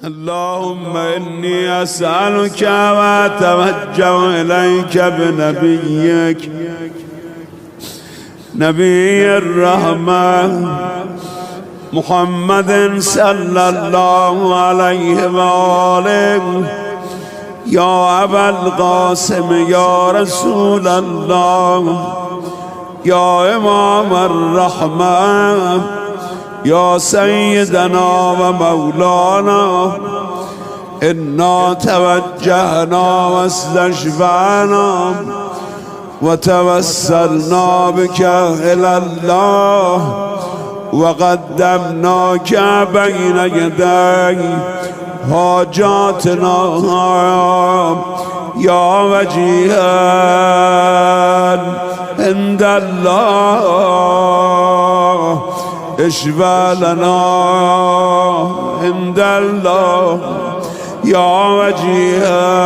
اللهم إني أسألك وأتوجه إليك بنبيك نبي الرحمة محمد صلى الله عليه وآله يا أبا القاسم يا رسول الله يا إمام الرحمة يا سيدنا ومولانا إنا توجهنا واستشفعنا وتوسلنا بك إلى الله وقدمناك بين يدي حاجاتنا يا وجيها عند الله اشفى لنا عند الله يا وجيها